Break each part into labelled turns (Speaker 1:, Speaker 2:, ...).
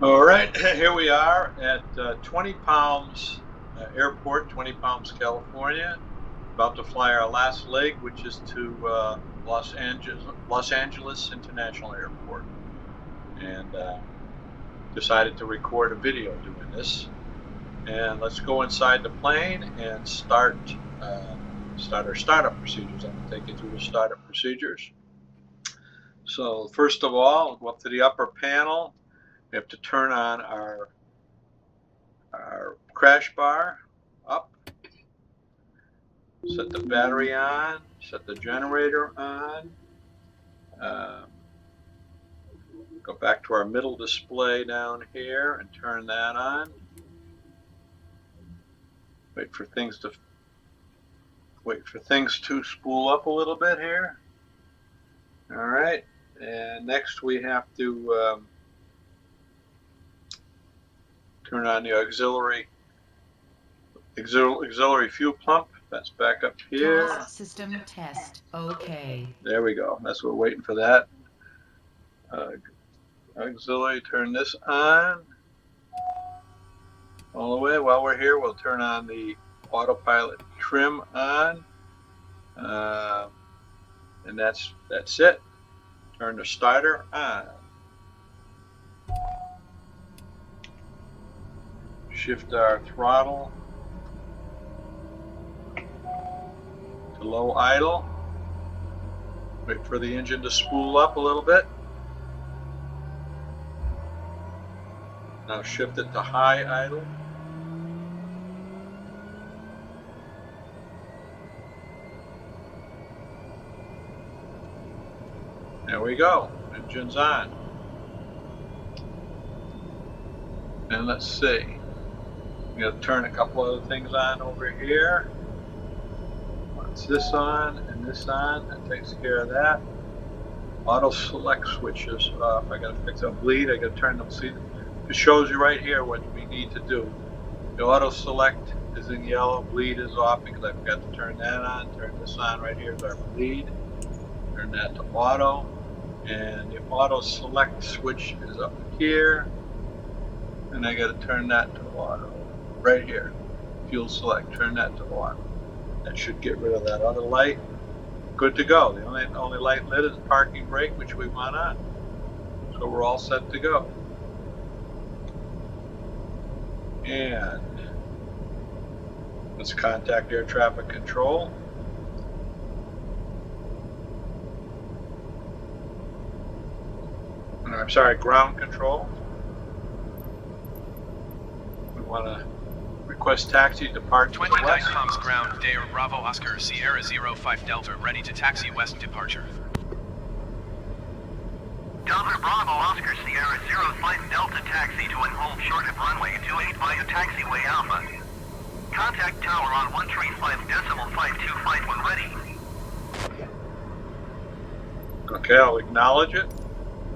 Speaker 1: All right, here we are at 20 Palms Airport, 20 Palms, California. About to fly our last leg, which is to Los Angeles International Airport. And decided to record a video doing this. And let's go inside the plane and start our startup procedures. I'm going to take you through the startup procedures. So first of all, go up to the upper panel. We have to turn on our crash bar up, set the battery on, set the generator on, go back to our middle display down here and turn that on. Wait for things to spool up a little bit here. All right, and next we have to turn on the auxiliary fuel pump. That's back up here.
Speaker 2: Gas system test. Okay.
Speaker 1: There we go. That's what we're waiting for that. Auxiliary, turn this on. All the way. While we're here, we'll turn on the autopilot trim on. And that's it. Turn the starter on. Shift our throttle to low idle. Wait for the engine to spool up a little bit. Now shift it to high idle. There we go. Engine's on. And let's see. We got to turn a couple other things on over here. Once this on and this on, that takes care of that. Auto select switches off. I got to fix up bleed. I got to turn them. See, it shows you right here what we need to do. The auto select is in yellow. Bleed is off because I forgot to turn that on. Turn this on right here is our bleed. Turn that to auto. And the auto select switch is up here. And I got to turn that to auto. Right here, fuel select, turn that to auto. That should get rid of that other light. Good to go. The only light lit is parking brake, which we want on. So we're all set to go. And let's contact air traffic control. I'm sorry, ground control. We want to request taxi depart to the
Speaker 3: 29
Speaker 1: west.
Speaker 3: Palms ground, Daher Bravo Oscar Sierra 05 Delta, ready to taxi west departure.
Speaker 4: Delta Bravo Oscar Sierra 05 Delta taxi to and hold short of runway 28 via taxiway Alpha. Contact tower on 135.525 when ready.
Speaker 1: Okay, I'll acknowledge it.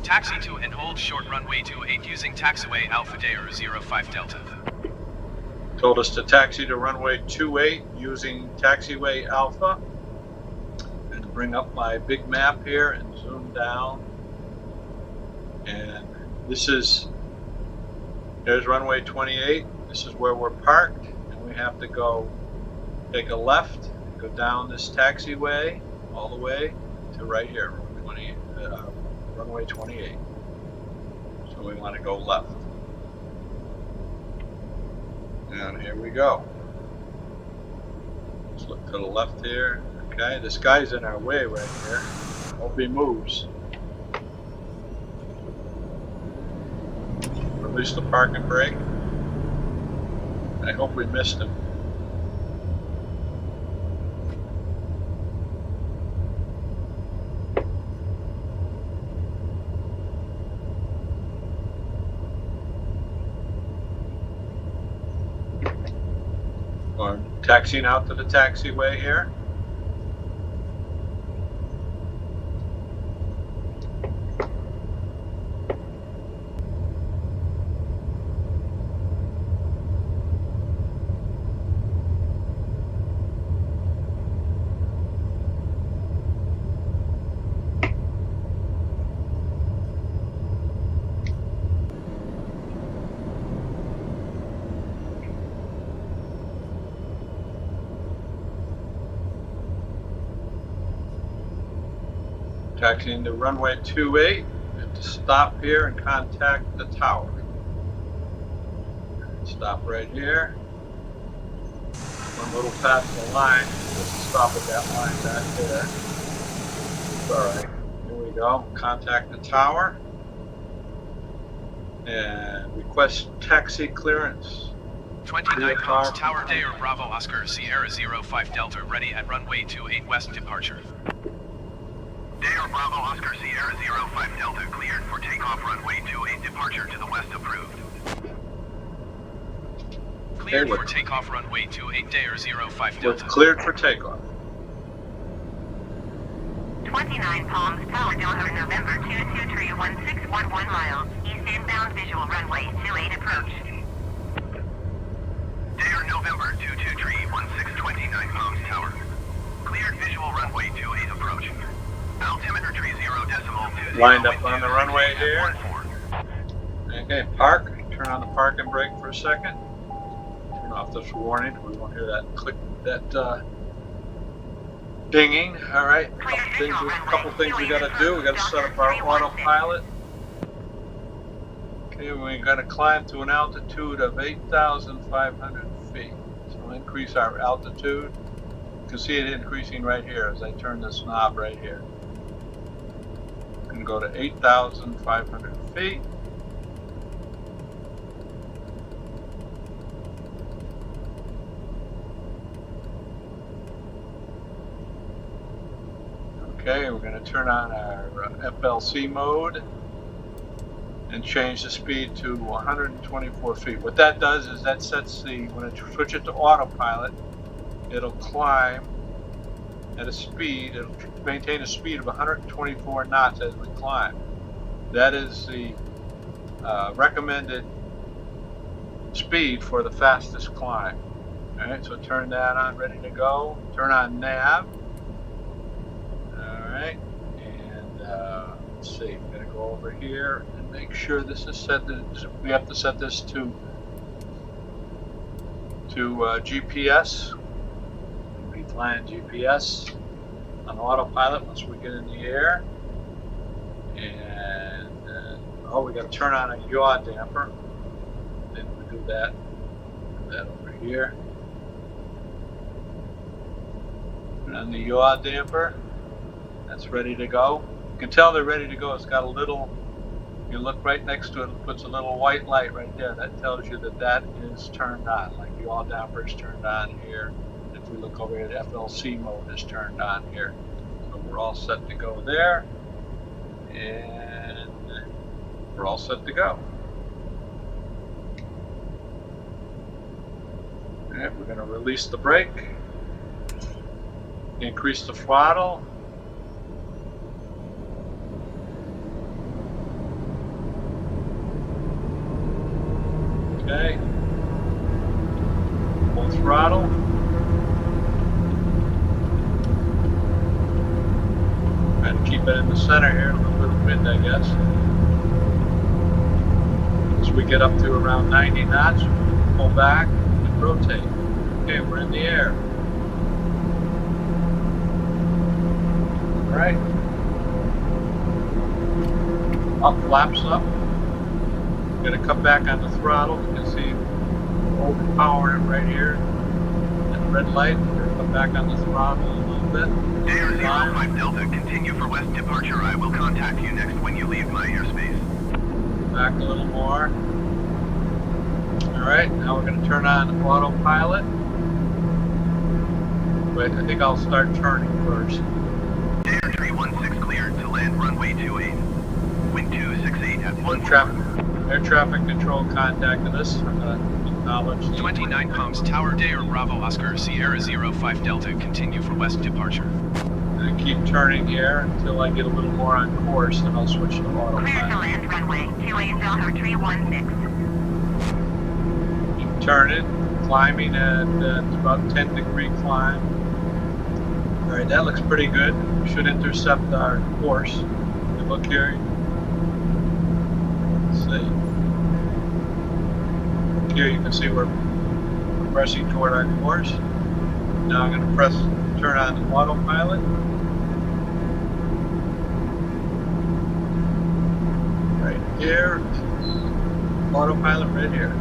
Speaker 3: Taxi to and hold short runway 28 using taxiway Alpha Daher 05 Delta.
Speaker 1: Told us to taxi to runway 28 using taxiway Alpha. And bring up my big map here and zoom down. And there's runway 28. This is where we're parked. And we have to go take a left, go down this taxiway all the way to right here, runway 28. So we want to go left. And here we go. Let's look to the left here. Okay, this guy's in our way right here. Hope he moves. Release the parking brake. I hope we missed him. I'm taxiing out to the taxiway here. Taxiing to runway 28. To stop here and contact the tower. Stop right here. One little past the line. Let's stop at that line back there. Alright, here we go. Contact the tower. And request taxi clearance.
Speaker 3: 29 Comes Tower Daher Bravo Oscar Sierra 05 Delta ready at runway 28 west departure.
Speaker 4: Daher Bravo Oscar Sierra 05 Delta cleared for takeoff runway 28 departure to the west approved.
Speaker 3: Cleared for takeoff runway 28 Daher 05 Delta.
Speaker 1: Cleared for takeoff.
Speaker 5: 29 Palms Tower Daher November 2231611 miles. East inbound visual runway 28 approach.
Speaker 4: Daher November 2231629 Palms Tower. Cleared visual runway 28 approach. Altimeter tree 0.20.
Speaker 1: Lined up on the runway here. Okay, park. Turn on the park and brake for a second. Turn off this warning. We won't hear that click, that dinging. All right. Couple things we got to do. We got to set up our autopilot. Okay, we're going to climb to an altitude of 8,500 feet. So we'll increase our altitude. You can see it increasing right here as I turn this knob right here. Go to 8,500 feet. Okay, we're going to turn on our FLC mode and change the speed to 124 feet. What that does is that sets the, when I switch it to autopilot, it'll climb at a speed, it'll maintain a speed of 124 knots as we climb. That is the recommended speed for the fastest climb. Alright, so turn that on, ready to go. Turn on nav. Alright, and let's see, we're going to go over here and make sure this is set. We have to set this to GPS. Flying GPS on autopilot once we get in the air, and oh, we got to turn on a yaw damper. Then we do that. Put that over here. Turn on the yaw damper. That's ready to go. You can tell they're ready to go. It's got a little. You look right next to it. It puts a little white light right there. That tells you that that is turned on. Like yaw damper is turned on here. If we look over here, the FLC mode is turned on here. So we're all set to go there. And we're all set to go. Alright, we're going to release the brake. Increase the throttle. Okay. Full throttle. Trying to keep it in the center here, a little bit of wind, I guess. As we get up to around 90 knots, pull back and rotate. Okay, we're in the air. All right. Up, flaps up. We're going to come back on the throttle. You can see overpowering right here. That red light. We're going to come back on the throttle a little bit.
Speaker 4: Daher 05 Delta, continue for west departure. I will contact you next when you leave my airspace.
Speaker 1: Back a little more. Alright, now we're going to turn on autopilot. Wait, I think I'll start turning first.
Speaker 4: Daher 316 cleared to land runway 28. Wind 268 at 1.
Speaker 1: Air traffic control contacted us. I'm going to acknowledge.
Speaker 3: 29 Palms Tower Daher Bravo Oscar Sierra 05 Delta continue for west departure.
Speaker 1: I keep turning here until I get a little more on course, then I'll switch to autopilot.
Speaker 5: Clear to land runway 28 Daher 316.
Speaker 1: Keep turning, climbing at about 10-degree climb. Alright, that looks pretty good. We should intercept our course. You look here. Let's see. Here you can see we're progressing toward our course. Now I'm going to turn on autopilot. right here. Autopilot right here.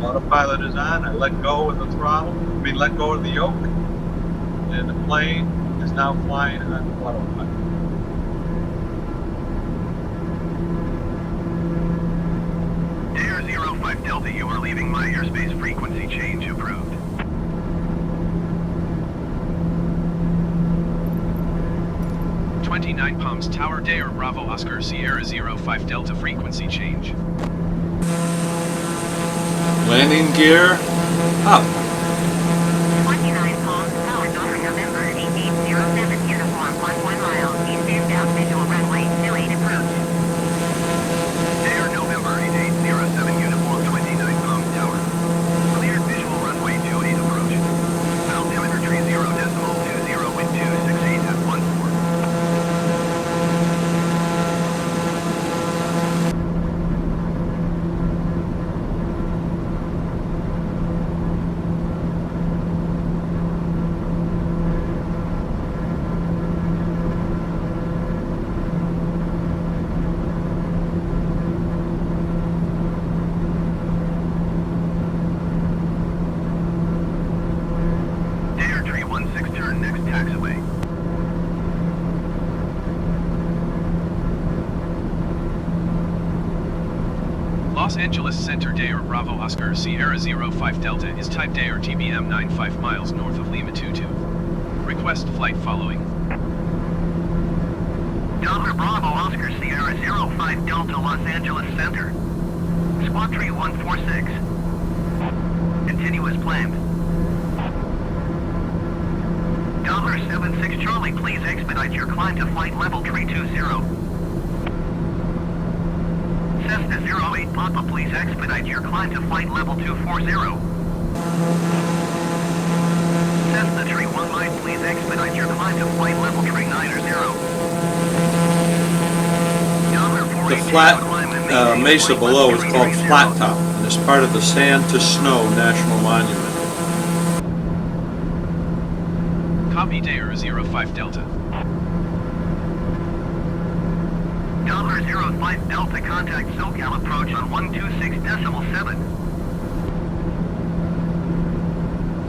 Speaker 1: Autopilot is on. I let go of the throttle. Let go of the yoke. And the plane is now flying on autopilot.
Speaker 4: Daher 05 Delta, you are leaving my airspace. Frequency change approved.
Speaker 3: .29 Palms Tower Daher Bravo Oscar Sierra 05 Delta frequency change.
Speaker 1: Landing gear up.
Speaker 5: 29 Palms Tower, Daher November 8807, uniform 11 miles, eastern bound visual runway 28 approach.
Speaker 4: Daher November 8807, uniform 29 Palms Tower. Cleared visual runway 28 approach. Altimeter tree 0.20 wind 268 at 14. Daher tree 16, turn next taxiway.
Speaker 3: Los Angeles Center Daher Bravo Oscar Sierra 05 Delta is type Daher TBM 95 miles north of Lima 22. Request flight following.
Speaker 4: Daher Bravo Oscar Sierra 05 Delta Los Angeles Center. Squad tree 146. Continue as planned. Daher 76 Charlie, please expedite your climb to flight level tree 20. Cessna 08 Papa, please expedite your climb to flight level 240. Cessna tree 1 line, please expedite your climb to flight level tree 90.
Speaker 1: The flat mesa below is called Flat Top, and is part of the Sand to Snow National Monument.
Speaker 3: Copy Daher 05 Delta.
Speaker 4: Daher 05 Delta, contact SoCal approach on 126.7.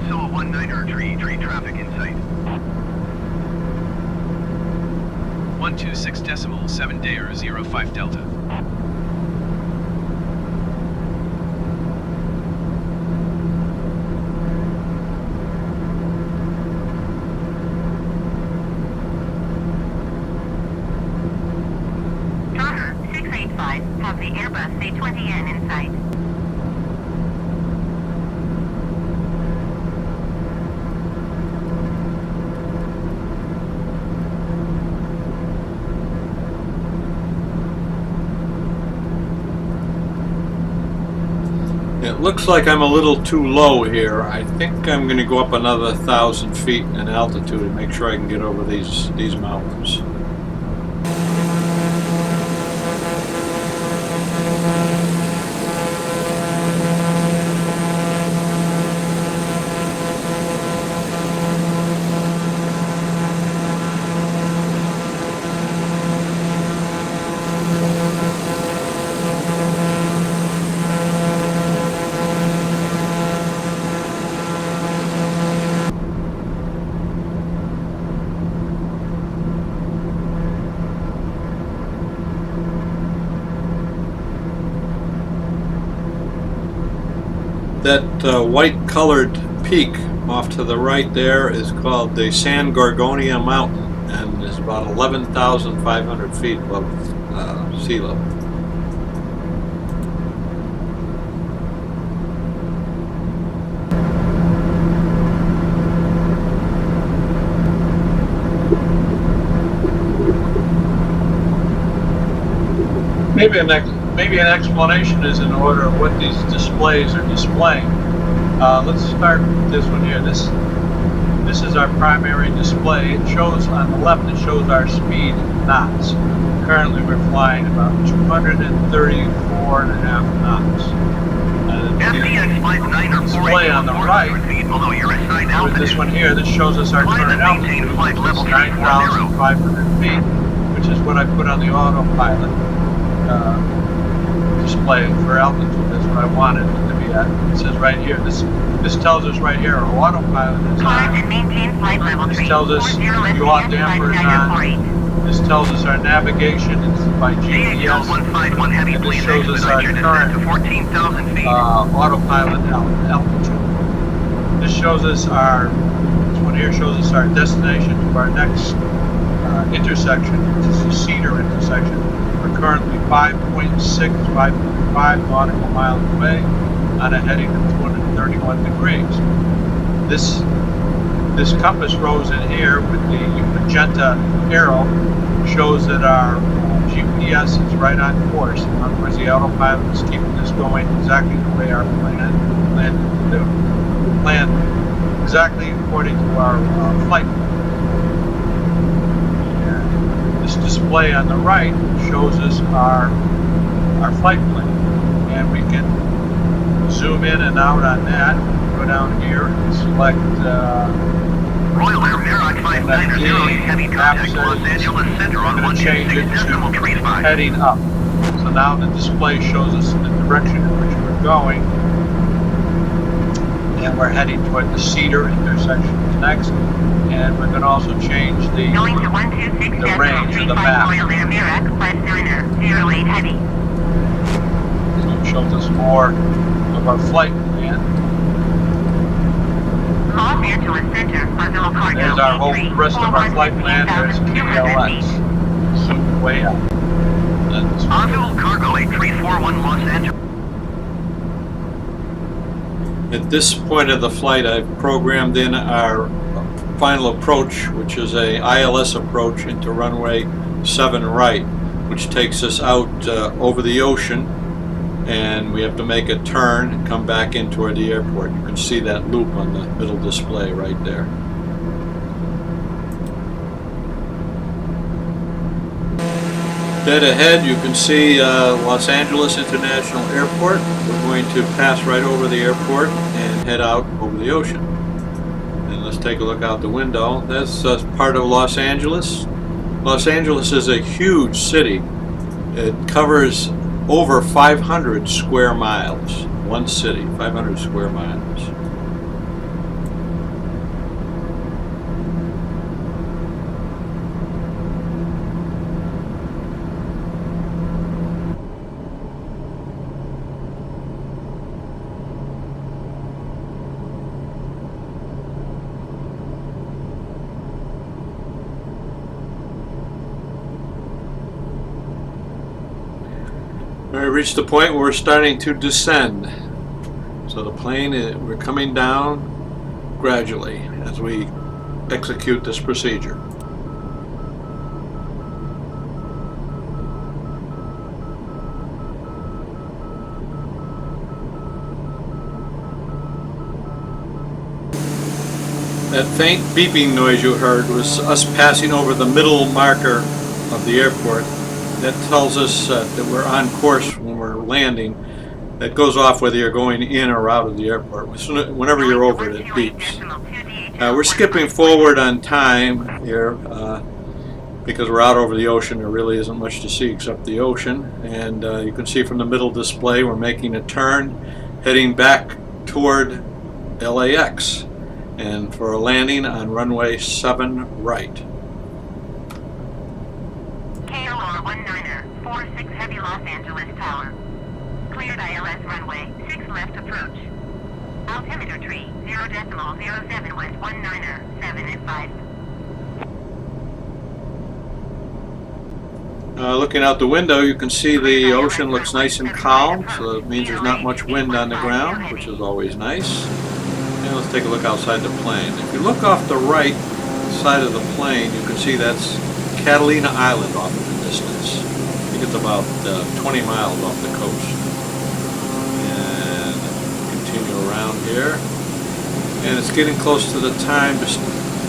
Speaker 4: SOA 19er tree traffic in sight.
Speaker 3: 126.7 Daher 05 Delta.
Speaker 5: Daher 685, have the Airbus A20N in sight.
Speaker 1: It looks like I'm a little too low here. I think I'm going to go up another 1,000 feet in altitude and make sure I can get over these mountains. That white-colored peak off to the right there is called the San Gorgonio Mountain and is about 11,500 feet above sea level. Maybe an explanation is in order of what these displays are displaying. Let's start with this one here. This is our primary display. It shows on the left, it shows our speed in knots. Currently we're flying about 234.5 knots.
Speaker 4: FDX flight 9 or
Speaker 1: Display on the right,
Speaker 4: feet below your assigned
Speaker 1: with
Speaker 4: altitude.
Speaker 1: this one here, this shows us our
Speaker 4: Climb
Speaker 1: current
Speaker 4: and maintain
Speaker 1: altitude,
Speaker 4: flight
Speaker 1: which
Speaker 4: level
Speaker 1: is
Speaker 4: 340.
Speaker 1: 9,500 feet, which is what I put on the autopilot. display for altitude. That's what I wanted it to be at. It says right here, this tells us right here our autopilot is
Speaker 5: Climb
Speaker 1: on.
Speaker 5: and maintain flight level
Speaker 1: This
Speaker 5: 3.
Speaker 1: tells us
Speaker 5: 40
Speaker 1: yaw
Speaker 5: SPS
Speaker 1: damper is
Speaker 5: Tiger
Speaker 1: on.
Speaker 5: 48.
Speaker 1: This tells us our navigation is by GPS.
Speaker 4: 151 Heavy,
Speaker 1: And this
Speaker 4: please
Speaker 1: shows us our
Speaker 4: expedite your descent to
Speaker 1: current
Speaker 4: 14,000 feet.
Speaker 1: autopilot altitude. This shows us this one here shows us our destination to our next intersection, which is the Cedar intersection. We're currently 5.5 nautical miles away on a heading of 231 degrees. This compass rose in here with the magenta arrow shows that our GPS is right on course. In other words, the autopilot is keeping us going exactly the way our plan to do. Plan exactly according to our flight plan. And this display on the right shows us our flight plan, and we can zoom in and out on that. Go down here and select
Speaker 4: Royal Air Meroc 5908 Heavy, contact Los Angeles Center on
Speaker 1: I'm going to change it to heading up. So now the display shows us the direction in which we're going, and we're heading toward the Cedar intersection next. And we're going to also change the
Speaker 5: Going to 126.35
Speaker 1: range of the map.
Speaker 5: Royal Air Meroc 5908 Heavy.
Speaker 1: So it shows us more of our flight plan.
Speaker 5: Los Angeles Center, Buzzell Cardinal.
Speaker 1: There's our whole rest of our flight plan. There's KLX. Zoomed way up. That's
Speaker 4: Onville Cargo 8341 Los Angeles.
Speaker 6: At this point of the flight, I've programmed in our final approach, which is a ILS approach into runway 7 right, which takes us out over the ocean, and we have to make a turn and come back in toward the airport. You can see that loop on the middle display right there. Dead ahead, you can see Los Angeles International Airport. We're going to pass right over the airport and head out over the ocean. And let's take a look out the window. That's part of Los Angeles. Los Angeles is a huge city. It covers over 500 square miles. One city, 500 square miles. We reached the point where we're starting to descend. So the plane, we're coming down gradually as we execute this procedure. That faint beeping noise you heard was us passing over the middle marker of the airport. That tells us that we're on course when we're landing. That goes off whether you're going in or out of the airport. Whenever you're over it, it beeps. We're skipping forward on time here because we're out over the ocean. There really isn't much to see except the ocean. And you can see from the middle display we're making a turn, heading back toward LAX, and for a landing on runway 7 right.
Speaker 5: KLR 1946 Heavy Los Angeles Tower. Cleared ILS runway 6 left approach. Altimeter tree 0.07 west 197 5.
Speaker 6: Looking out the window, you can see the ocean looks nice and calm, so that means there's not much wind on the ground, which is always nice. And let's take a look outside the plane. If you look off the right side of the plane, you can see that's Catalina Island off in the distance. I think it's about 20 miles off the coast. And continue around here. And it's getting close to the time to...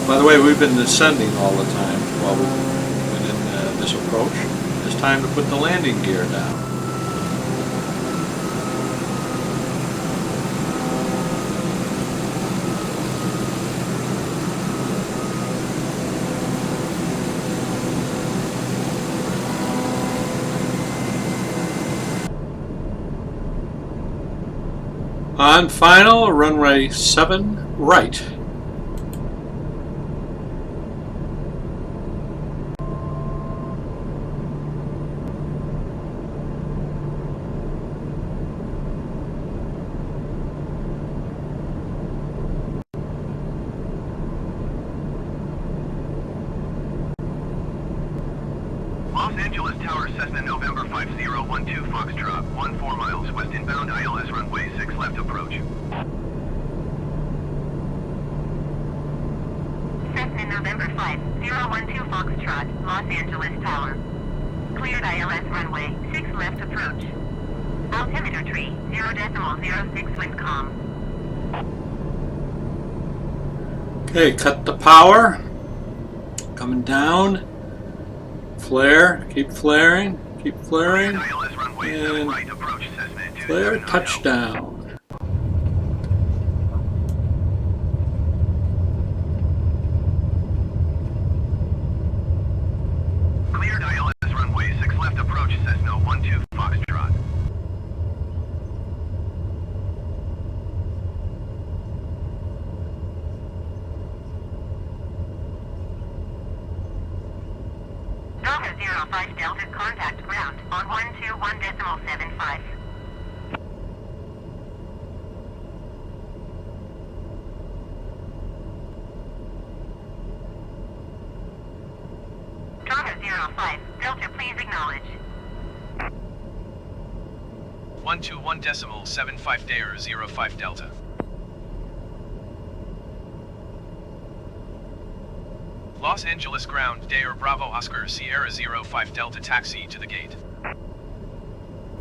Speaker 6: By the way, we've been descending all the time while we've been in this approach. It's time to put the landing gear down. On final, runway 7 right.
Speaker 4: Los Angeles Tower, Cessna November 5012 Foxtrot, 14 miles west inbound ILS runway 6 left approach.
Speaker 5: Cessna November 5012 Foxtrot, Los Angeles Tower. Cleared ILS runway 6 left approach. Altimeter tree 0.06 wind calm.
Speaker 6: Okay, cut the power. Coming down. Flare, keep flaring, keep flaring,
Speaker 4: ILS runway 7
Speaker 6: and
Speaker 4: right approach Cessna
Speaker 6: flare,
Speaker 4: 279.
Speaker 6: touchdown.
Speaker 4: Cleared ILS runway 6 left approach Cessna 12 Foxtrot.
Speaker 5: Daher 05 Delta contact ground on 121.75. Daher 05 Delta, please acknowledge.
Speaker 3: 121.75 Daher 05 Delta. Los Angeles ground, Daher Bravo Oscar Sierra 05 Delta taxi to the gate.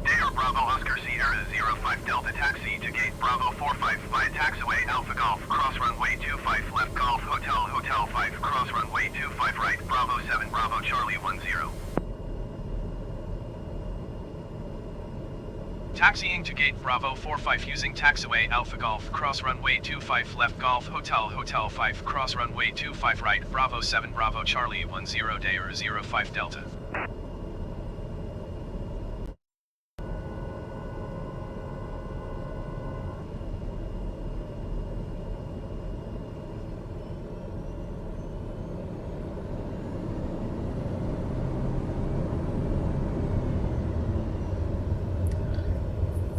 Speaker 4: Daher Bravo Oscar Sierra 05 Delta taxi to gate Bravo 45 via taxiway Alpha Golf cross runway 25 left Golf Hotel 5 cross runway 25 right Bravo 7 Bravo Charlie 10.
Speaker 3: Taxiing to gate Bravo 45 using taxiway Alpha Golf cross runway 25 left Golf Hotel 5 cross runway 25 right Bravo 7 Bravo Charlie 10 Daher 05 Delta.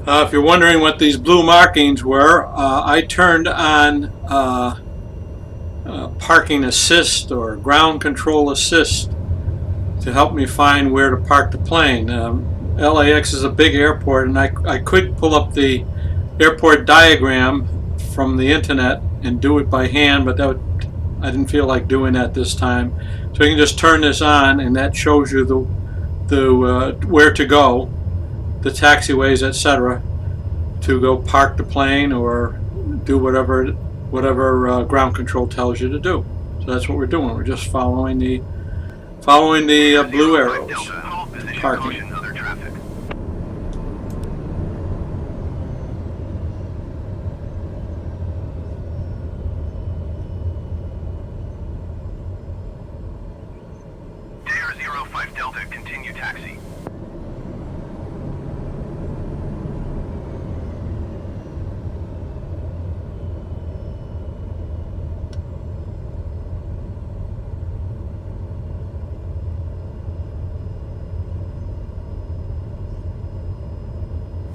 Speaker 6: If you're wondering what these blue markings were, I turned on parking assist or ground control assist to help me find where to park the plane. LAX is a big airport, and I could pull up the airport diagram from the internet and do it by hand, but I didn't feel like doing that this time. So you can just turn this on, and that shows you the where to go, the taxiways, etc., to go park the plane or do whatever ground control tells you to do. So that's what we're doing. We're just following the blue arrows. Parking.
Speaker 4: Other traffic. Daher 05 Delta, continue taxi.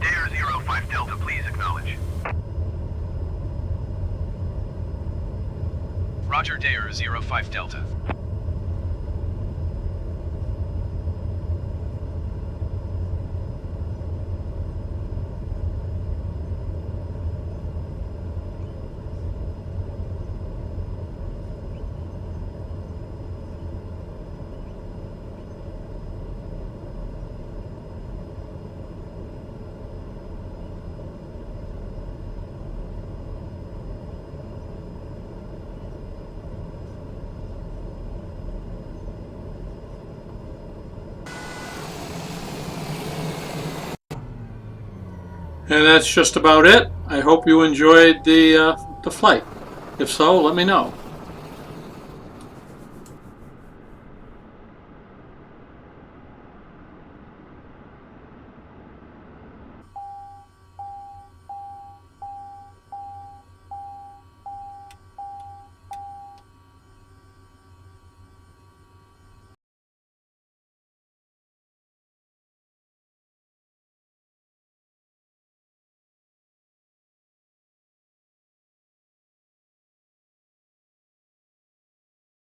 Speaker 4: Daher 05 Delta, please acknowledge.
Speaker 3: Roger Daher 05 Delta.
Speaker 6: And that's just about it. I hope you enjoyed the flight. If so, let me know.